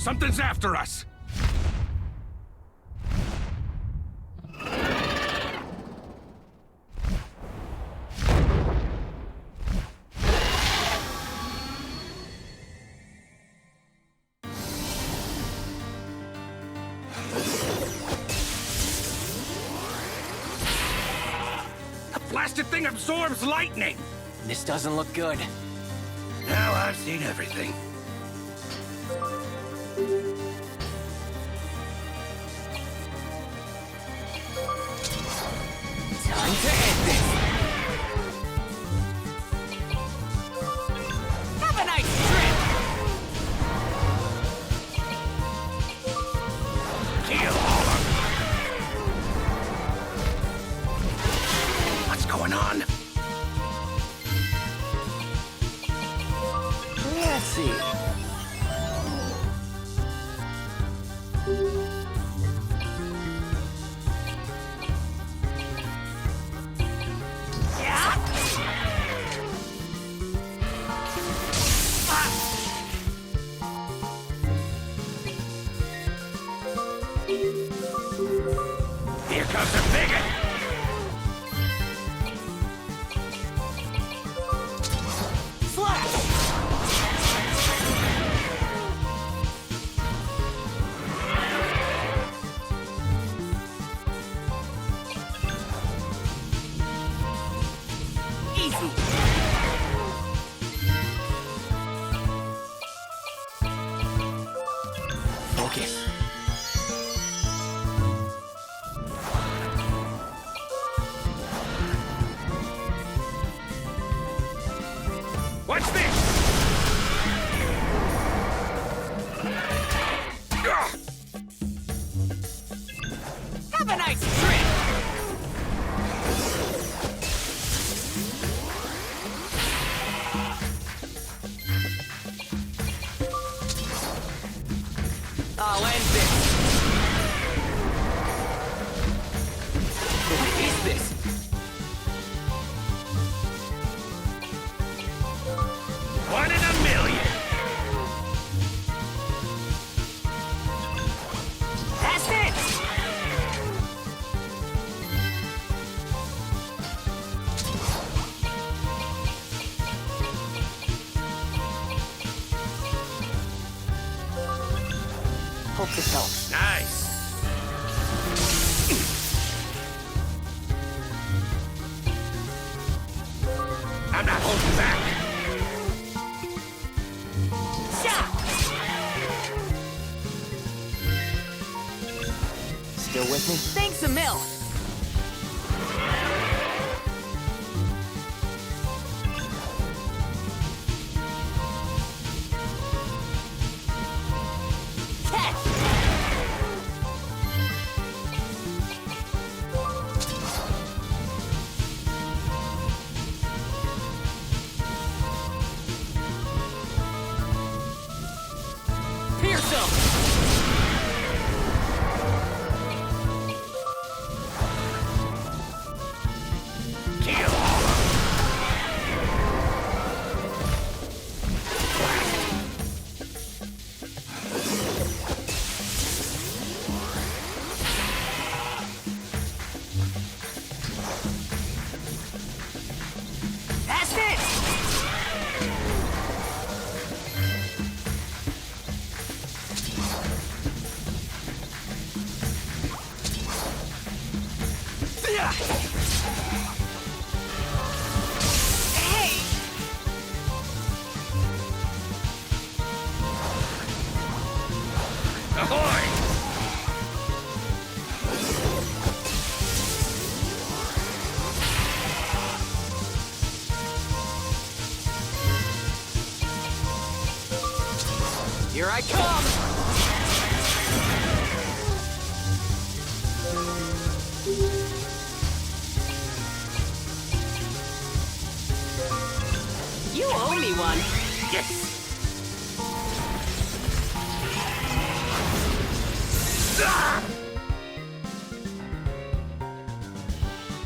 Something's after us! The blasted thing absorbs lightning! This doesn't look good. Now I've seen everything. Time to end this! Have a nice trip! Kill all of them! What's going on? Let's see. Here comes the bigot! Easy. Focus. What's this? Ugh! Have a nice trip! I'll end this! What is this? One in a million! That's it! Hope this helps. Nice! I'm not holding back! Still with me? Thanks a mil! Catch! Pierce him! Kill all of them! That's it! Hey! Ahoy! Here I come! You owe me one! Yes!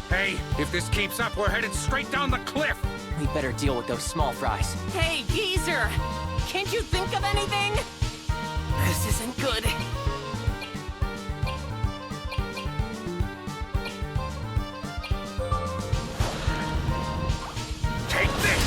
Hey, if this keeps up, we're headed straight down the cliff! We better deal with those small fries. Hey, geezer! Can't you think of anything? This isn't good. Take this!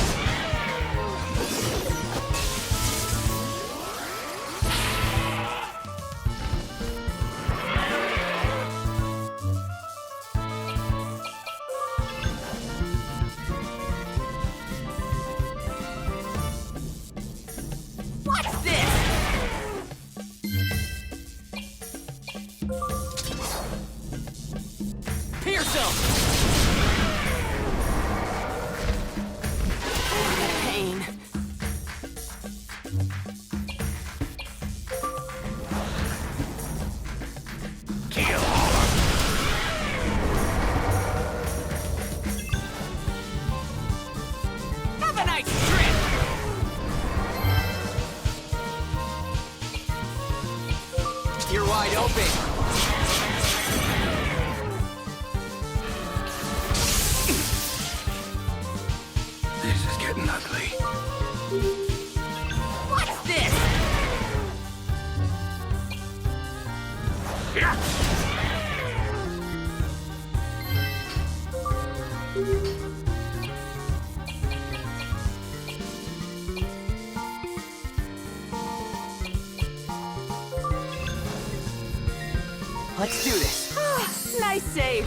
What's this? Pierce him! Pain. Kill all of Have a nice trip! You're wide open. This is getting ugly. What's this? Yeah. Let's do this. Nice save.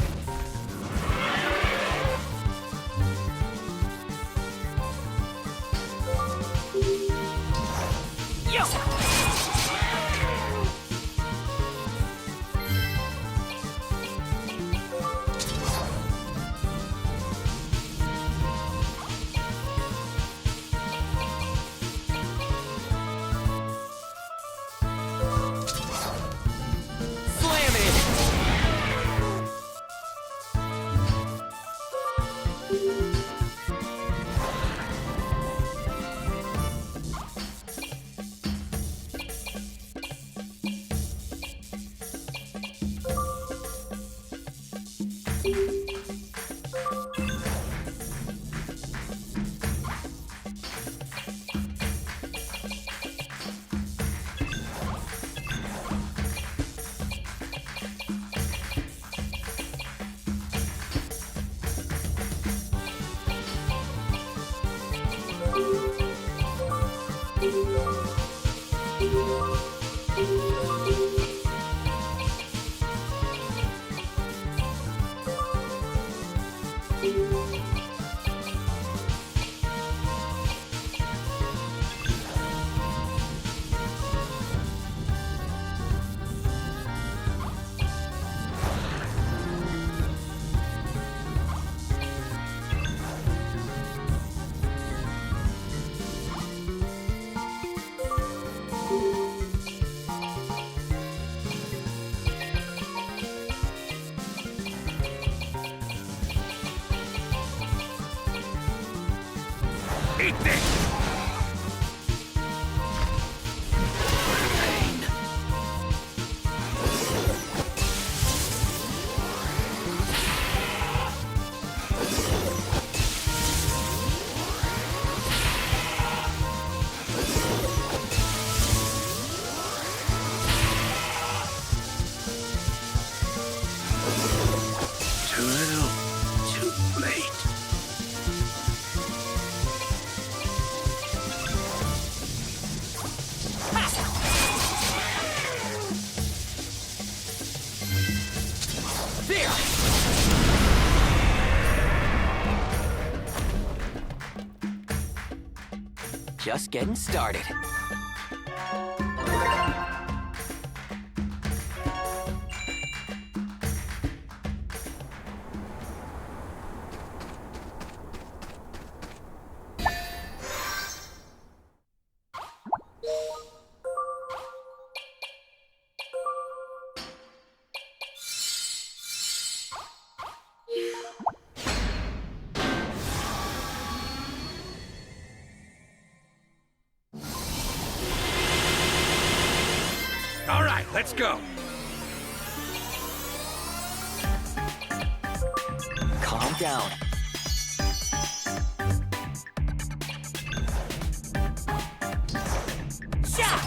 Yo! Slam it! Eat this! Pain. Too little, too late. There! Just getting started. All right, let's go. Calm down. Shot!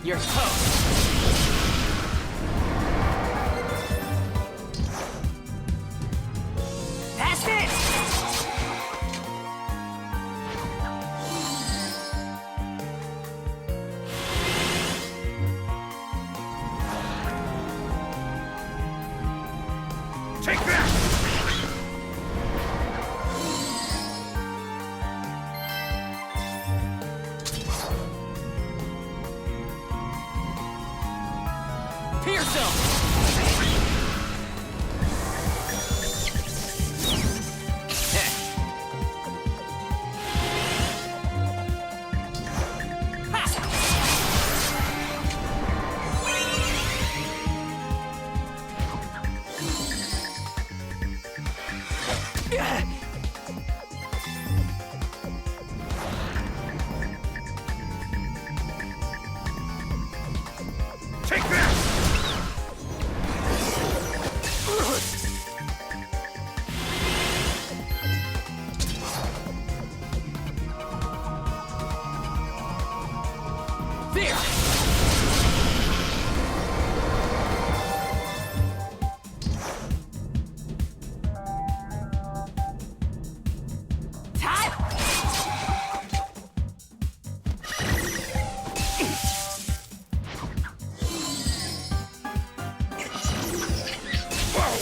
You're toast. That's it! Take that! Pierce him! Take that! There! Time! Whoa!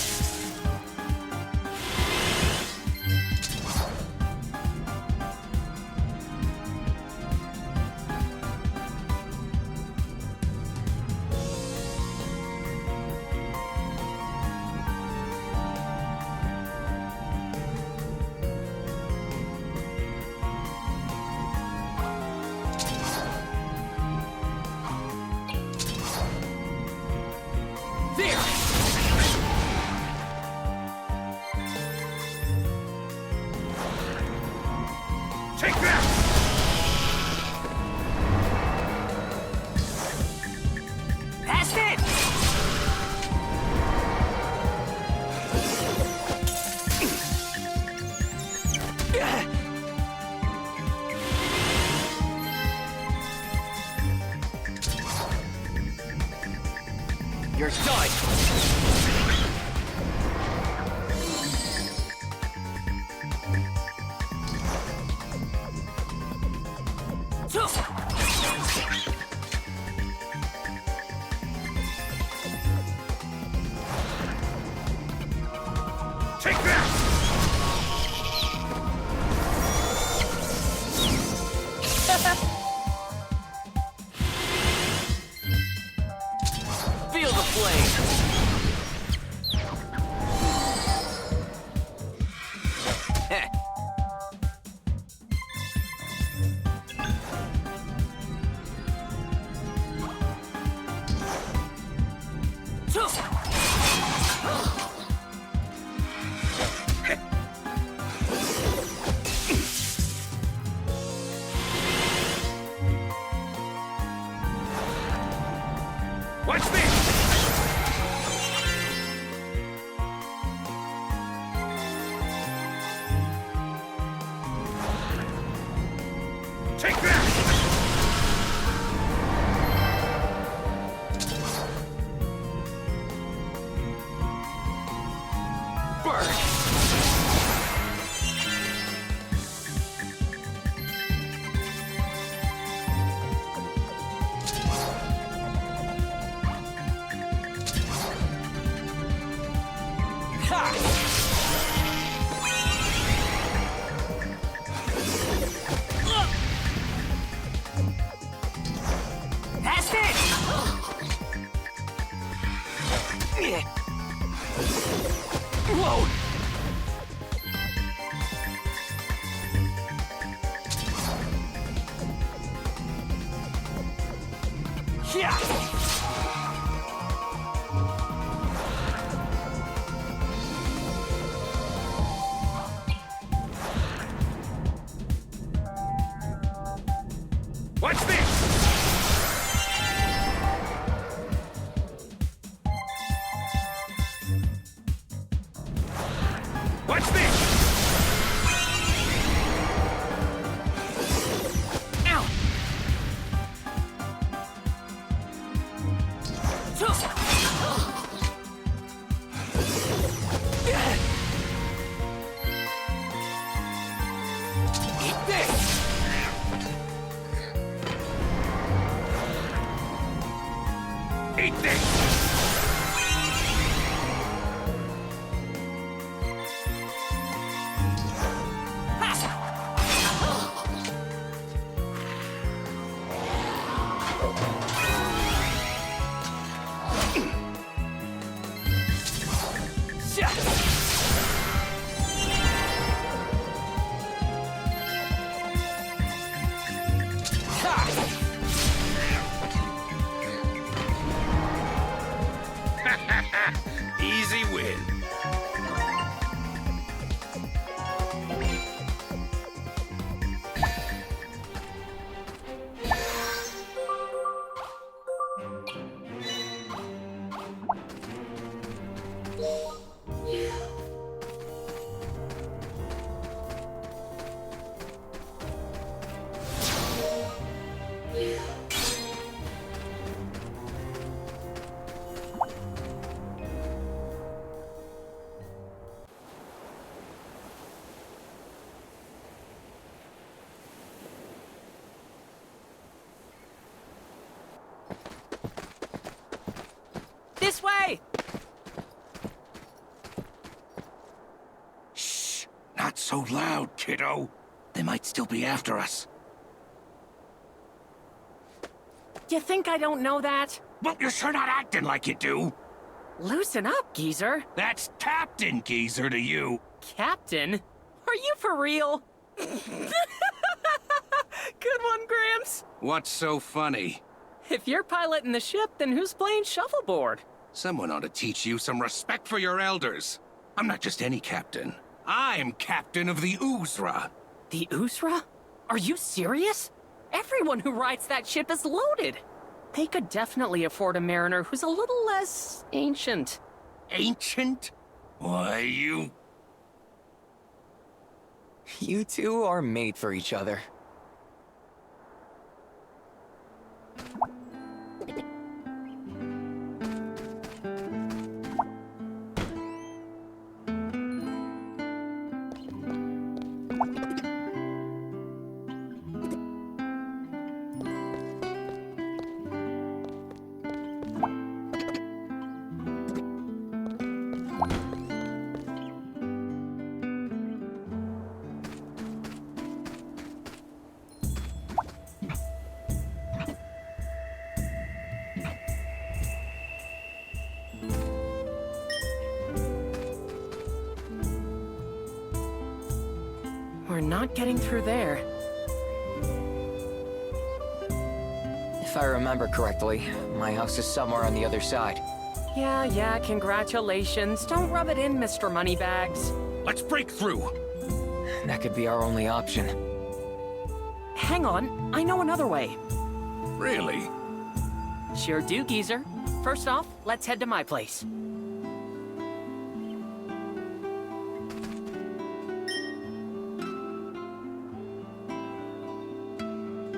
There! Take that! That's it! You're done! Take that! Feel the flame! Heh. Watch this! Take that! Burn! That's it! Whoa! Yeah! Watch this! Watch this! Ow! Take this! Easy win. This way! Shh! Not so loud, kiddo. They might still be after us. You think I don't know that? Well, you're sure not acting like you do. Loosen up, geezer. That's Captain Geezer to you. Captain? Are you for real? Good one, Gramps. What's so funny? If you're piloting the ship, then who's playing shuffleboard? Someone ought to teach you some respect for your elders. I'm not just any captain. I'm captain of the Uzra. The Uzra? Are you serious? Everyone who rides that ship is loaded. They could definitely afford a mariner who's a little less ancient. Ancient? Why, you... You two are made for each other. We're not getting through there. If I remember correctly, my house is somewhere on the other side. Yeah, congratulations. Don't rub it in, Mr. Moneybags. Let's break through. That could be our only option. Hang on, I know another way. Really? Sure do, geezer. First off, let's head to my place.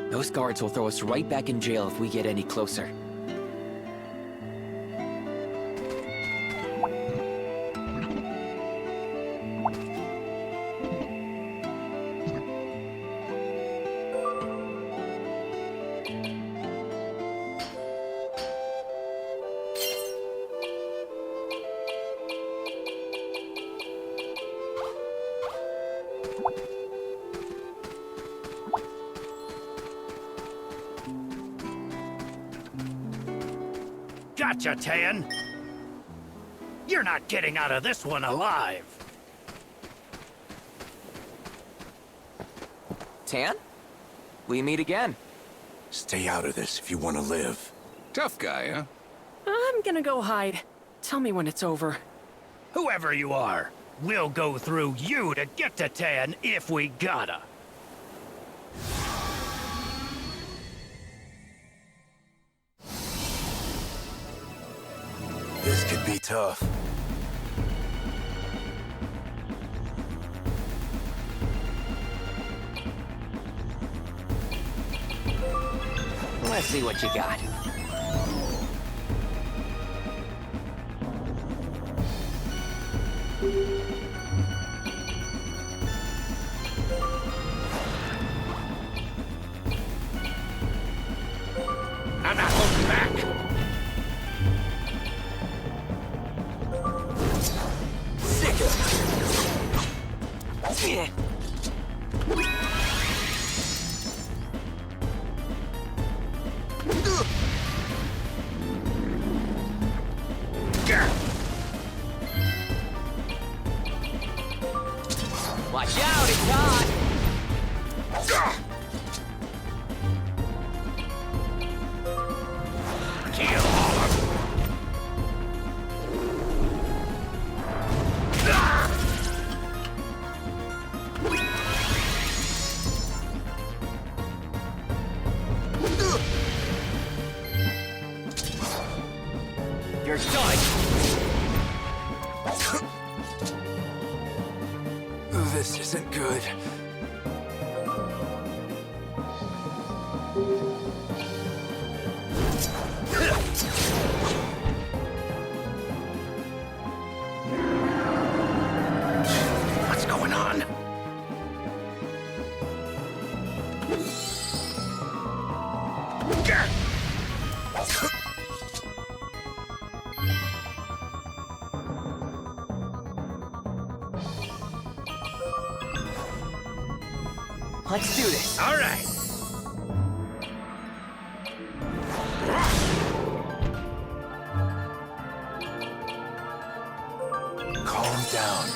Those guards will throw us right back in jail if we get any closer. Gotcha, Tan. You're not getting out of this one alive. Tan? We meet again. Stay out of this if you want to live. Tough guy, huh? I'm gonna go hide. Tell me when it's over. Whoever you are, we'll go through you to get to Tan if we gotta. This could be tough. Let's see what you got. I'm not holding back. Watch out, it's hot! Kill all of them. You're done! This isn't good. What's going on? Let's do this. All right. Calm down.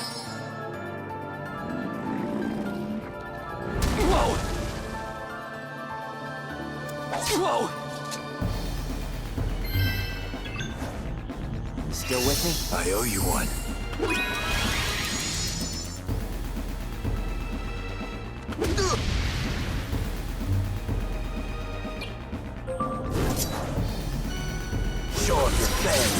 Whoa! Whoa! Still with me? I owe you one. Show off your fangs.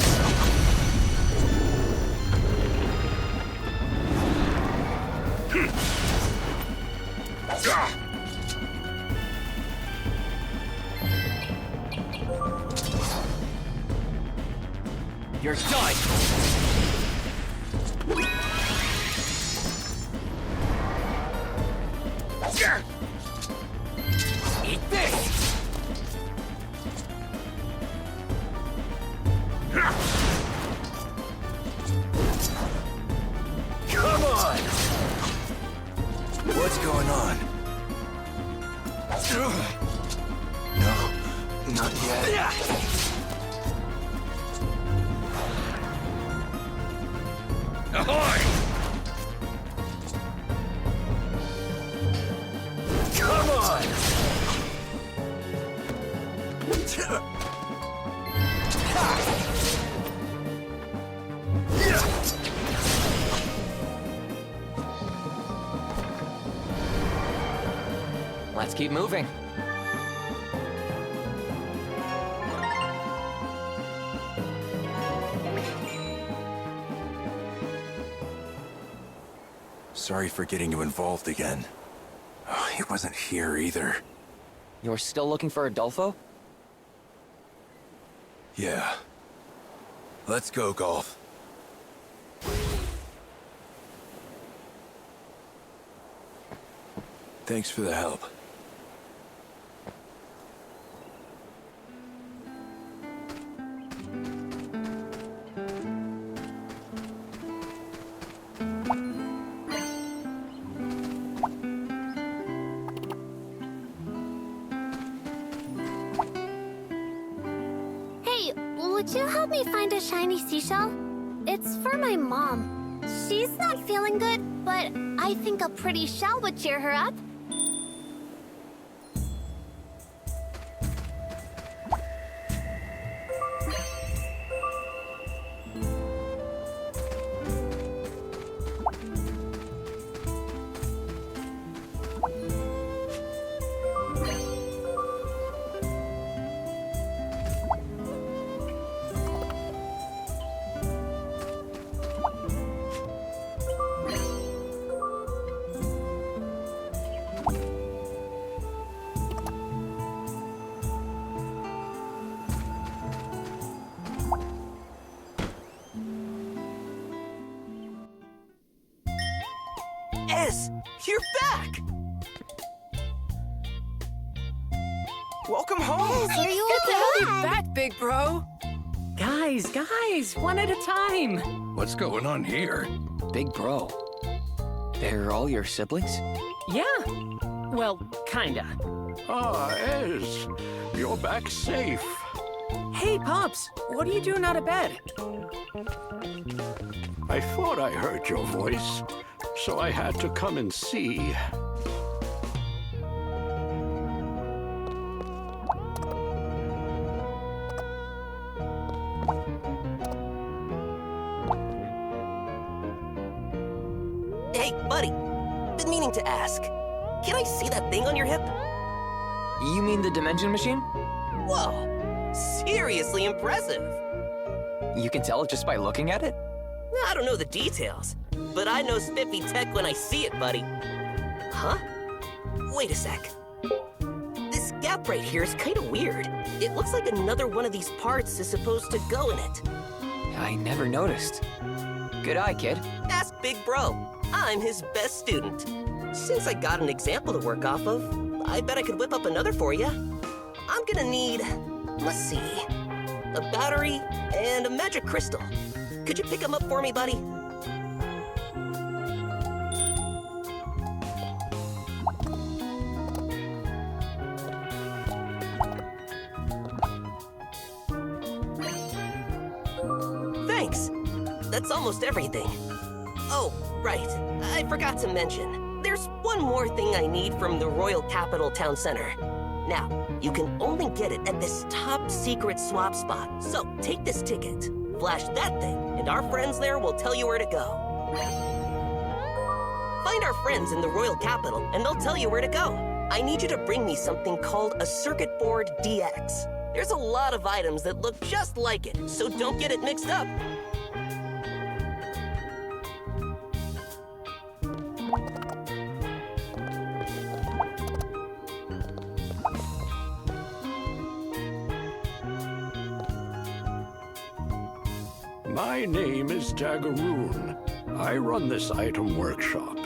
You're done! Eat this! Come on! What's going on? No, not yet. Ahoy! Come on! Let's keep moving. Sorry for getting you involved again. Oh, he wasn't here either. You're still looking for Adolfo? Yeah. Let's go, Golf. Thanks for the help. Hey, would you help me find a shiny seashell? It's for my mom. She's not feeling good, but I think a pretty shell would cheer her up. Ez, you're back! Welcome home! Are you Good to have you okay? back, big bro. Guys, one at a time. What's going on here? Big bro. They're all your siblings? Yeah. Well, kinda. Ah, Ez. You're back safe. Hey, Pops, what are you doing out of bed? I thought I heard your voice, so I had to come and see. Hey, buddy. Been meaning to ask. Can I see that thing on your hip? You mean the dimension machine? Whoa. Seriously impressive. You can tell just by looking at it? I don't know the details, but I know spiffy tech when I see it, buddy. Huh? Wait a sec. This gap right here is kind of weird. It looks like another one of these parts is supposed to go in it. I never noticed. Good eye, kid. Ask Big Bro. I'm his best student. Since I got an example to work off of, I bet I could whip up another for you. I'm gonna need, let's see, a battery and a magic crystal. Could you pick them up for me, buddy? Thanks. That's almost everything. Oh, right. I forgot to mention. There's one more thing I need from the Royal Capital Town Center. Now, you can only get it at this top secret swap spot. So take this ticket, flash that thing, and our friends there will tell you where to go. Find our friends in the Royal Capital, and they'll tell you where to go. I need you to bring me something called a Circuit Board DX. There's a lot of items that look just like it, so don't get it mixed up. My name is Daggeroon. I run this item workshop.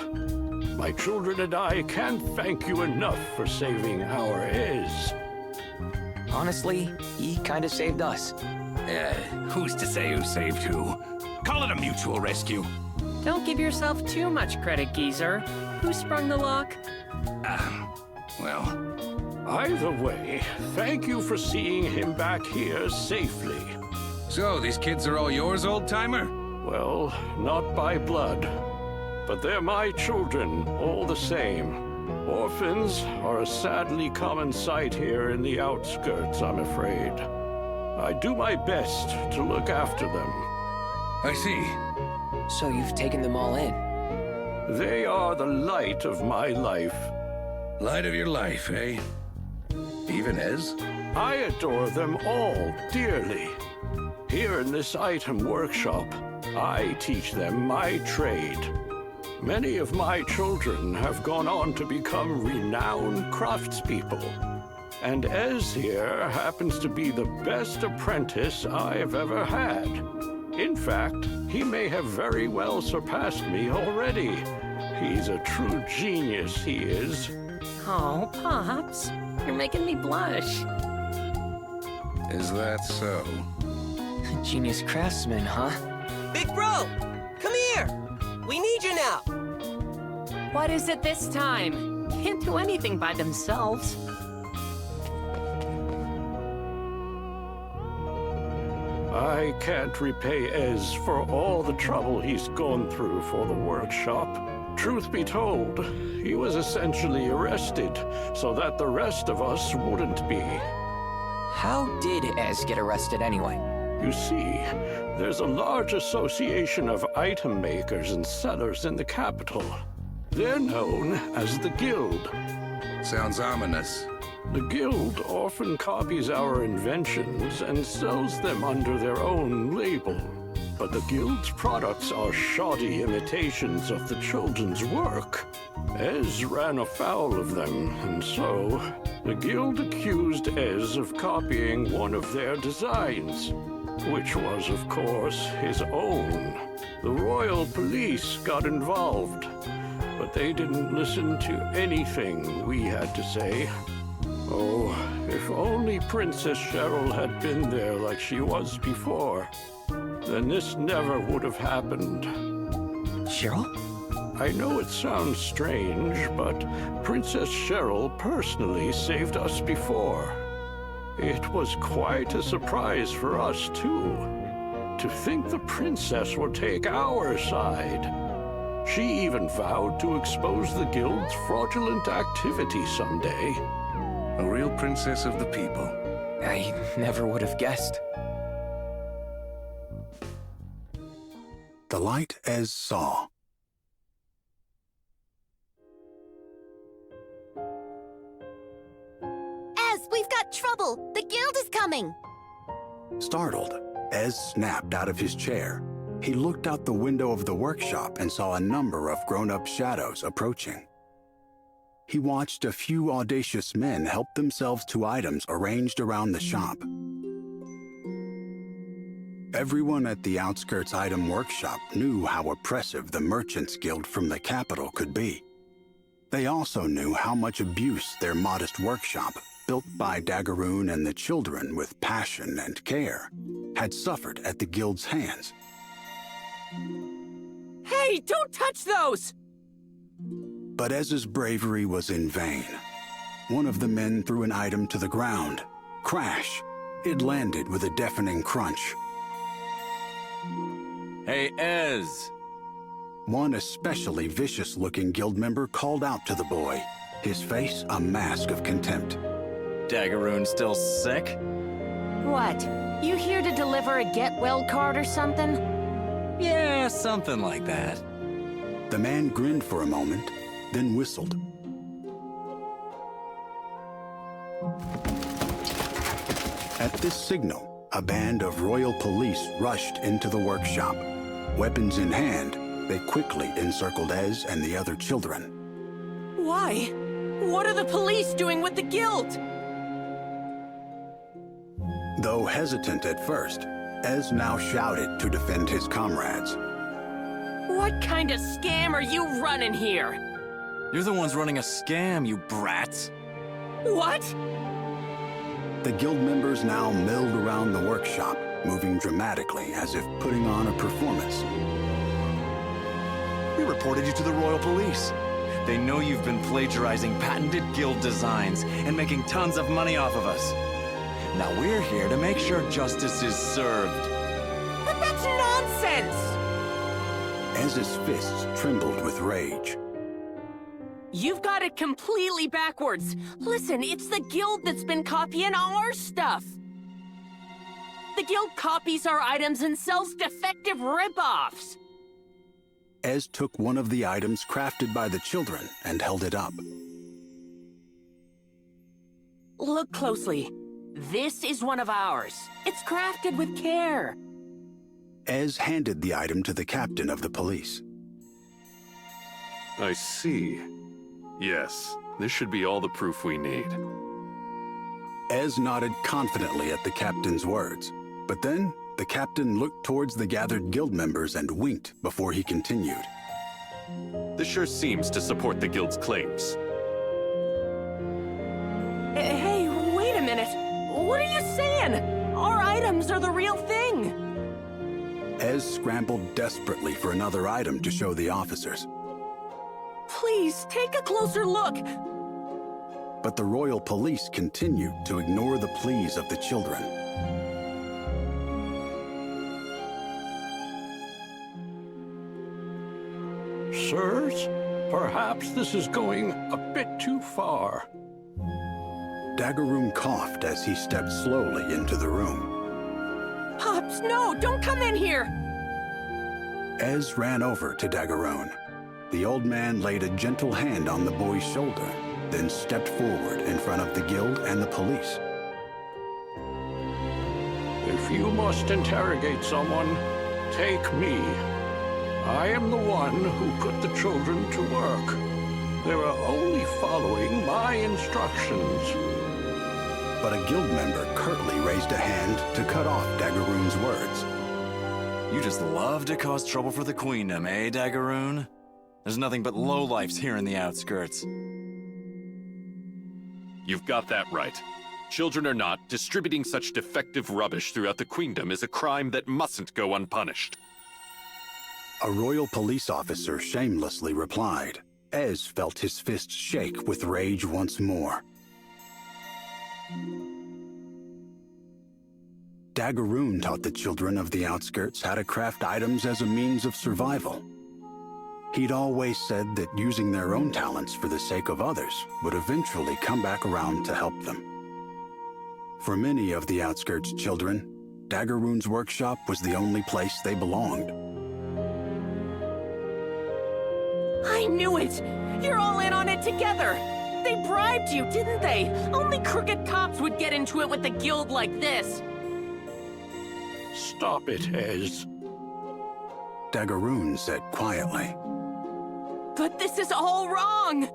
My children and I can't thank you enough for saving our Ez. Honestly, he kind of saved us. Who's to say who saved who? Call it a mutual rescue. Don't give yourself too much credit, geezer. Who sprung the lock? Well, Either way, thank you for seeing him back here safely. so these kids are all yours, old-timer? Well, not by blood, but they're my children, all the same. Orphans are a sadly common sight here in the outskirts, I'm afraid. I do my best to look after them. I see. So you've taken them all in. They are the light of my life. Light of your life, eh? Even Ez? I adore them all dearly. Here in this item workshop, I teach them my trade. Many of my children have gone on to become renowned craftspeople. And Ez here happens to be the best apprentice I've ever had. In fact, he may have very well surpassed me already. He's a true genius, he is. Oh, Pops, you're making me blush. Is that so? Genius craftsman, huh? Big Bro, come here. We need you now. What is it this time? Can't do anything by themselves. I can't repay Ez for all the trouble he's gone through for the workshop. Truth be told, he was essentially arrested so that the rest of us wouldn't be. How did Ez get arrested anyway? You see, there's a large association of item makers and sellers in the capital. They're known as the Guild. Sounds ominous. The Guild often copies our inventions and sells them under their own label. But the Guild's products are shoddy imitations of the children's work. Ez ran afoul of them, and so the Guild accused Ez of copying one of their designs, which was, of course, his own. The royal police got involved, but they didn't listen to anything we had to say. Oh, if only Princess Cheryl had been there like she was before, then this never would have happened. Cheryl? I know it sounds strange, but Princess Cheryl personally saved us before. It was quite a surprise for us, too. To think the princess would take our side. She even vowed to expose the guild's fraudulent activity someday. A real princess of the people. I never would have guessed. The light Ez saw. Ez, we've got trouble! The guild is coming! Startled, Ez snapped out of his chair. He looked out the window of the workshop and saw a number of grown-up shadows approaching. He watched a few audacious men help themselves to items arranged around the shop. Everyone at the Outskirts Item Workshop knew how oppressive the Merchants Guild from the capital could be. They also knew how much abuse their modest workshop, built by Daggeroon and the children with passion and care, had suffered at the guild's hands. Hey, don't touch those! But Ez's bravery was in vain. One of the men threw an item to the ground. Crash! It landed with a deafening crunch. Hey, Ez! One especially vicious-looking guild member called out to the boy, his face a mask of contempt. Daggeroon still sick? What? You here to deliver a get-well card or something? Yeah, something like that. The man grinned for a moment, then whistled. At this signal, a band of royal police rushed into the workshop. Weapons in hand, they quickly encircled Ez and the other children. Why? What are the police doing with the guild? Though hesitant at first, Ez now shouted to defend his comrades. What kind of scam are you running here? You're the ones running a scam, you brats. What? The guild members now milled around the workshop, moving dramatically as if putting on a performance. We reported you to the Royal Police. They know you've been plagiarizing patented guild designs and making tons of money off of us. Now we're here to make sure justice is served. But that's nonsense! Ez's fists trembled with rage. You've got it completely backwards. Listen, it's the guild that's been copying our stuff. The guild copies our items and sells defective rip-offs. Ez took one of the items crafted by the children and held it up. Look closely. This is one of ours. It's crafted with care. Ez handed the item to the captain of the police. I see. Yes, this should be all the proof we need. Ez nodded confidently at the captain's words, but then the captain looked towards the gathered guild members and winked before he continued. This sure seems to support the guild's claims. Hey, wait a minute. What are you saying? Our items are the real thing. Ez scrambled desperately for another item to show the officers. Please, take a closer look. But the royal police continued to ignore the pleas of the children. Sirs, perhaps this is going a bit too far. Daggeroon coughed as he stepped slowly into the room. Pops, no, don't come in here. Ez ran over to Daggeroon. The old man laid a gentle hand on the boy's shoulder, then stepped forward in front of the guild and the police. If you must interrogate someone, take me. I am the one who put the children to work. They were only following my instructions. But a guild member curtly raised a hand to cut off Daggeroon's words. You just love to cause trouble for the Queendom, eh, Daggeroon? There's nothing but lowlifes here in the outskirts. You've got that right. Children or not, distributing such defective rubbish throughout the Queendom is a crime that mustn't go unpunished. A royal police officer shamelessly replied. Ez felt his fists shake with rage once more. Daggeroon taught the children of the outskirts how to craft items as a means of survival. He'd always said that using their own talents for the sake of others would eventually come back around to help them. For many of the outskirts children, Daggeroon's workshop was the only place they belonged. I knew it! You're all in on it together! They bribed you, didn't they? Only crooked cops would get into it with a guild like this. Stop it, Ez. Daggeroon said quietly. But this is all wrong!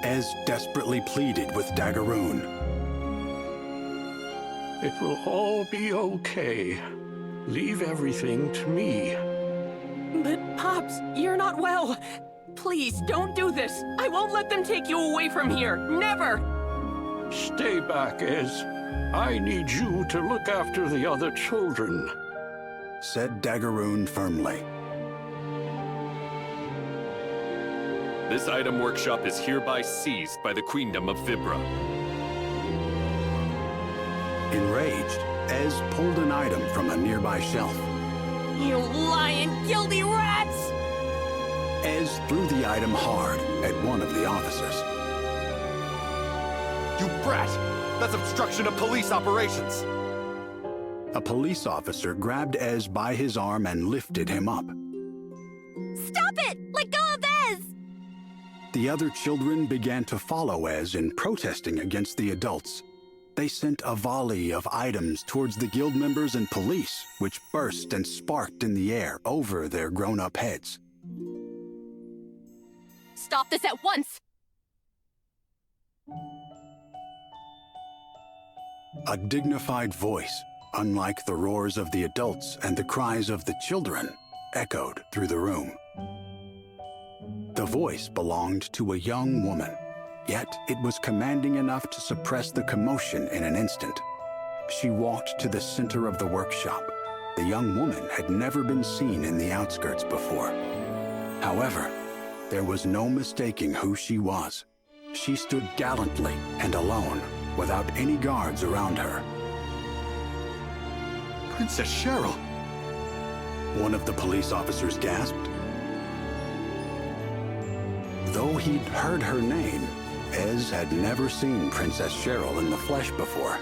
Ez desperately pleaded with Daggeroon. It will all be okay. Leave everything to me. But, Pops, you're not well. Please, don't do this. I won't let them take you away from here. Never! Stay back, Ez. I need you to look after the other children, said Daggeroon firmly. This item workshop is hereby seized by the Queendom of Vibra. Enraged, Ez pulled an item from a nearby shelf. You lying, guilty rats! Ez threw the item hard at one of the officers. You brat! That's obstruction of police operations! A police officer grabbed Ez by his arm and lifted him up. Stop it! Let go of Ez! The other children began to follow Ez in protesting against the adults. They sent a volley of items towards the guild members and police, which burst and sparked in the air over their grown-up heads. Stop this at once! A dignified voice, unlike the roars of the adults and the cries of the children, echoed through the room. The voice belonged to a young woman, yet it was commanding enough to suppress the commotion in an instant. She walked to the center of the workshop. The young woman had never been seen in the outskirts before. However, there was no mistaking who she was. She stood gallantly and alone, without any guards around her. Princess Cheryl! One of the police officers gasped. Though he'd heard her name, Ez had never seen Princess Cheryl in the flesh before.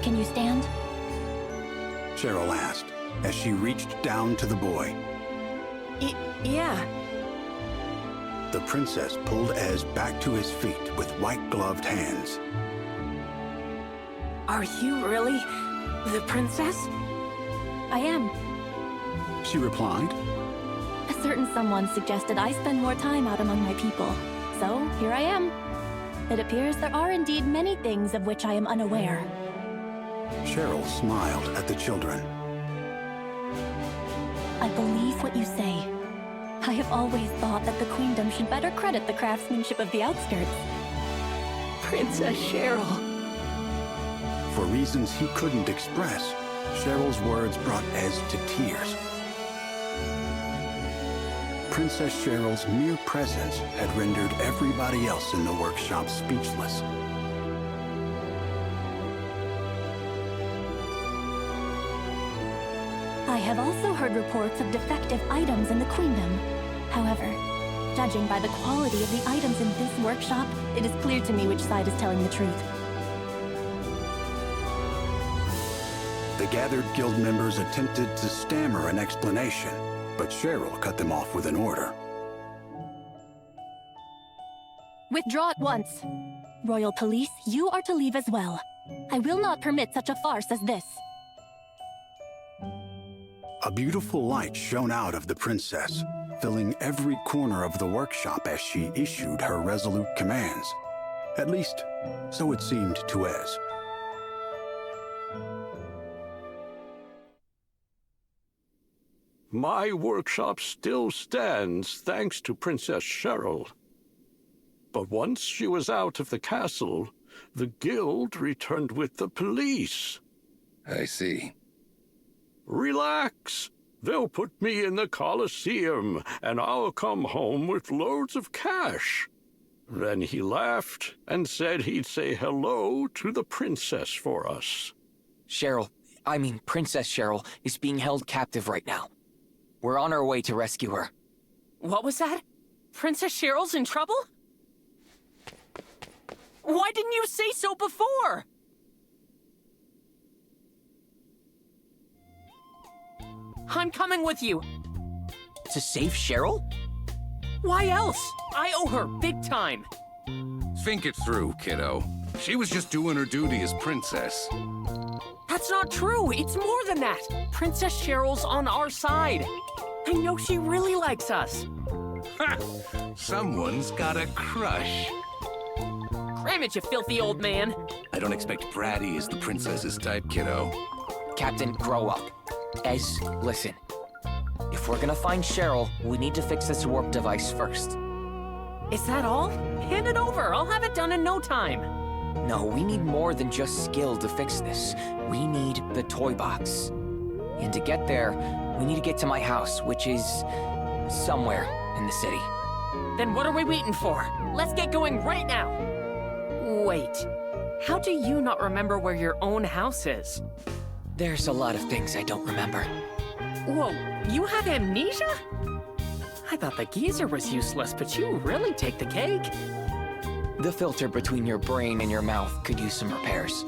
Can you stand? Cheryl asked, as she reached down to the boy. Yeah. The princess pulled Ez back to his feet with white-gloved hands. Are you really the princess? I am. She replied. A certain someone suggested I spend more time out among my people. So, here I am. It appears there are indeed many things of which I am unaware. Cheryl smiled at the children. I believe what you say. I have always thought that the Queendom should better credit the craftsmanship of the outskirts. Princess Cheryl. For reasons he couldn't express, Cheryl's words brought Ez to tears. Princess Cheryl's mere presence had rendered everybody else in the workshop speechless. I have also heard reports of defective items in the Queendom. However, judging by the quality of the items in this workshop, it is clear to me which side is telling the truth. The gathered guild members attempted to stammer an explanation, but Cheryl cut them off with an order. Withdraw at once. Royal Police, you are to leave as well. I will not permit such a farce as this. A beautiful light shone out of the princess, filling every corner of the workshop as she issued her resolute commands. At least, so it seemed to Ez. My workshop still stands thanks to Princess Cheryl. But once she was out of the castle, the guild returned with the police. I see. Relax. They'll put me in the Colosseum, and I'll come home with loads of cash. Then he laughed and said he'd say hello to the princess for us. Princess Cheryl, is being held captive right now. We're on our way to rescue her. What was that? Princess Cheryl's in trouble? Why didn't you say so before? I'm coming with you. To save Cheryl? Why else? I owe her big time. Think it through, kiddo. She was just doing her duty as princess. That's not true. It's more than that. Princess Cheryl's on our side. I know she really likes us. Ha! Someone's got a crush. Cram it, you filthy old man. I don't expect bratty as the princess's type, kiddo. Captain, grow up. Ez, listen. If we're gonna find Cheryl, we need to fix this warp device first. Is that all? Hand it over. I'll have it done in no time. No, we need more than just skill to fix this. We need the toy box. And to get there, we need to get to my house, which is somewhere in the city. Then what are we waiting for? Let's get going right now. Wait, how do you not remember where your own house is? There's a lot of things I don't remember. Whoa, you have amnesia? I thought the geezer was useless, but you really take the cake. The filter between your brain and your mouth could use some repairs.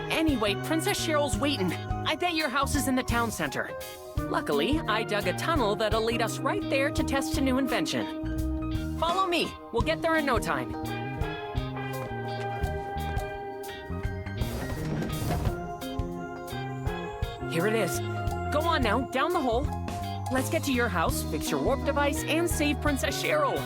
Anyway, Princess Cheryl's waiting. I bet your house is in the town center. Luckily, I dug a tunnel that'll lead us right there to test a new invention. Follow me. We'll get there in no time. Here it is. Go on now, down the hole. Let's get to your house, fix your warp device, and save Princess Cheryl.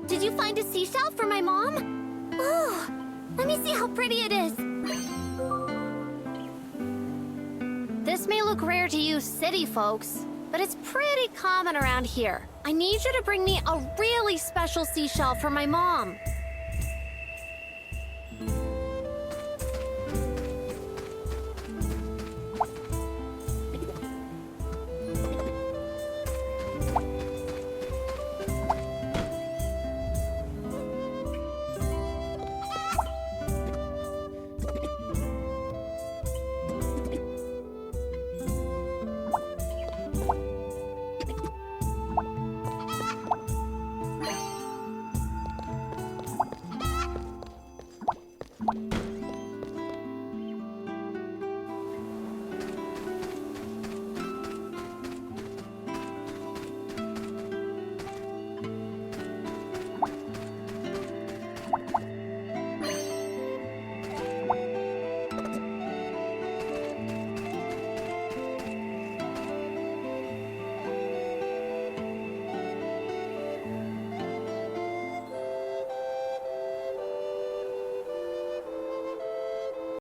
Did you find a seashell for my mom? Oh, let me see how pretty it is. This may look rare to you city folks, but it's pretty common around here. I need you to bring me a really special seashell for my mom.